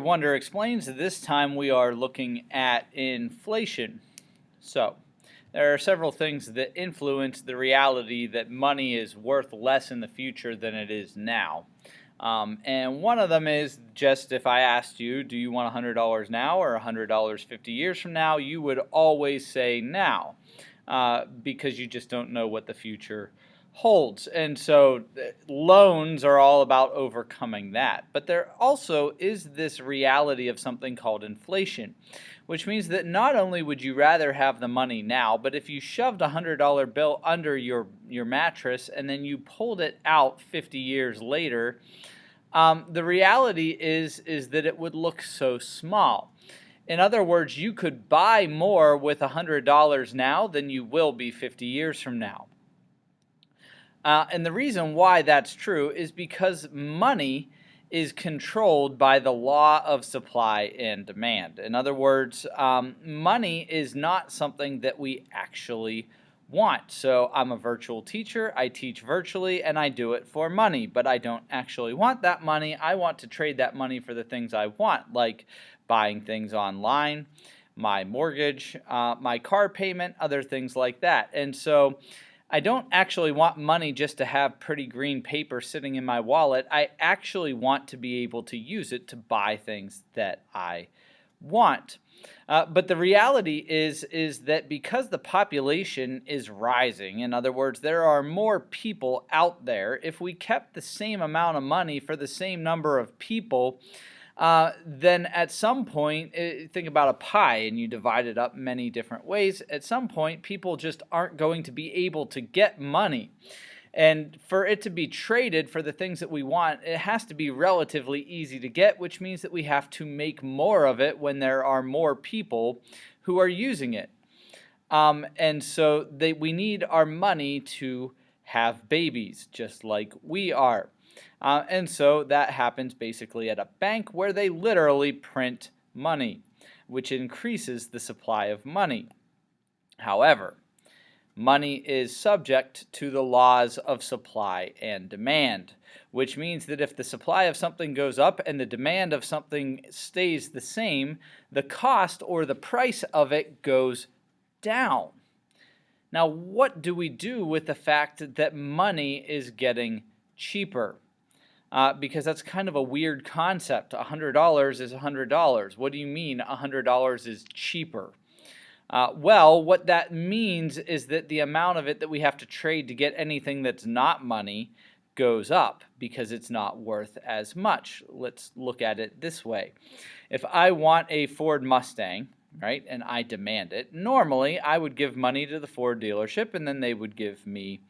Wonder explains that this time we are looking at inflation. So, there are several things that influence the reality that money is worth less in the future than it is now. And one of them is just if I asked you, do you want $100 now or $100 50 years from now, you would always say now because you just don't know what the future holds. And so loans are all about overcoming that. But there also is this reality of something called inflation, which means that not only would you rather have the money now, but if you shoved a $100 bill under your mattress and then you pulled it out 50 years later, the reality is that it would look so small. In other words, you could buy more with $100 now than you will be 50 years from now. And the reason why that's true is because money is controlled by the law of supply and demand. In other words, money is not something that we actually want. So I'm a virtual teacher, I teach virtually, and I do it for money, but I don't actually want that money. I want to trade that money for the things I want, like buying things online, my mortgage, my car payment, other things like that. And so I don't actually want money just to have pretty green paper sitting in my wallet. I actually want to be able to use it to buy things that I want. But the reality is that because the population is rising, in other words, there are more people out there, if we kept the same amount of money for the same number of people, then at some point, think about a pie and you divide it up many different ways. At some point, people just aren't going to be able to get money. And for it to be traded for the things that we want, it has to be relatively easy to get, which means that we have to make more of it when there are more people who are using it. And so we need our money to have babies, just like we are. And so that happens basically at a bank where they literally print money, which increases the supply of money. However, money is subject to the laws of supply and demand, which means that if the supply of something goes up and the demand of something stays the same, the cost or the price of it goes down. Now, what do we do with the fact that money is getting cheaper? Because that's kind of a weird concept. $100 is $100. What do you mean $100 is cheaper? Well, what that means is that the amount of it that we have to trade to get anything that's not money goes up because it's not worth as much. Let's look at it this way. If I want a Ford Mustang, right, and I demand it, normally I would give money to the Ford dealership and then they would give me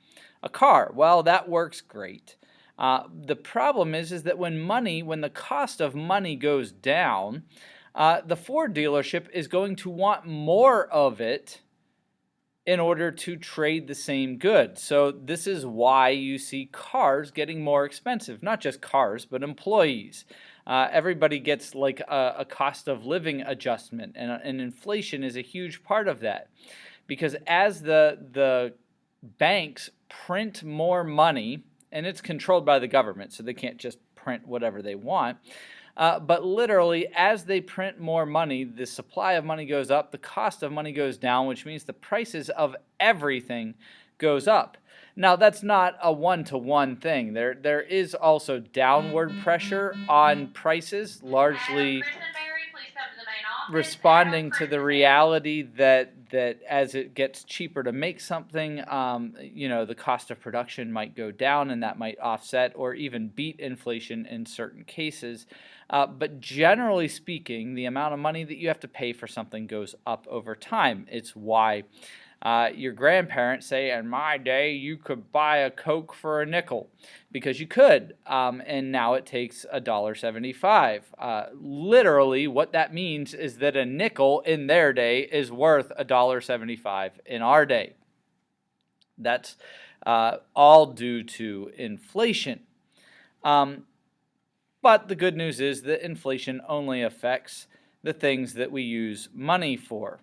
a car. Well, that works great. The problem is that when the cost of money goes down, the Ford dealership is going to want more of it in order to trade the same good. So this is why you see cars getting more expensive. Not just cars, but employees. Everybody gets like a cost of living adjustment, and inflation is a huge part of that. Because as the banks print more money, and it's controlled by the government, so they can't just print whatever they want. But literally, as they print more money, the supply of money goes up, the cost of money goes down, which means the prices of everything goes up. Now, that's not a one-to-one thing. There is also downward pressure on prices, largely responding to the reality that as it gets cheaper to make something, the cost of production might go down, and that might offset or even beat inflation in certain cases. But generally speaking, the amount of money that you have to pay for something goes up over time. It's why your grandparents say, in my day, you could buy a Coke for a nickel, because you could, and now it takes $1.75. Literally, what that means is that a nickel in their day is worth $1.75 in our day. That's all due to inflation. But the good news is that inflation only affects the things that we use money for.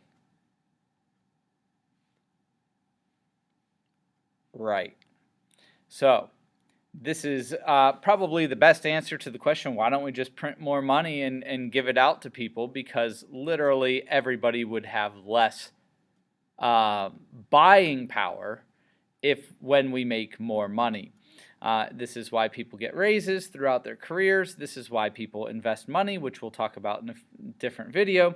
Right. So, This is probably the best answer to the question, why don't we just print more money and give it out to people? Because literally everybody would have less buying power when we make more money. This is why people get raises throughout their careers. This is why people invest money, which we'll talk about in a different video.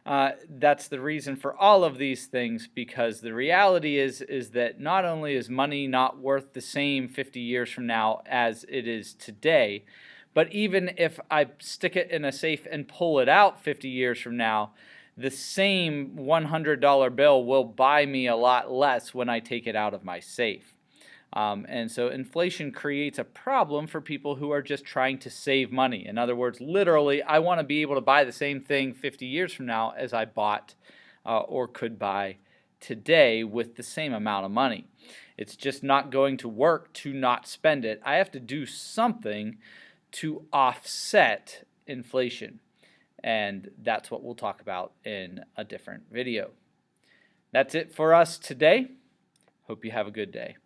That's the reason for all of these things, because the reality is that not only is money not worth the same 50 years from now as it is today, but even if I stick it in a safe and pull it out 50 years from now, the same $100 bill will buy me a lot less when I take it out of my safe. And so inflation creates a problem for people who are just trying to save money. In other words, literally, I want to be able to buy the same thing 50 years from now as I bought or could buy today with the same amount of money. It's just not going to work to not spend it. I have to do something to offset inflation. And that's what we'll talk about in a different video. That's it for us today. Hope you have a good day.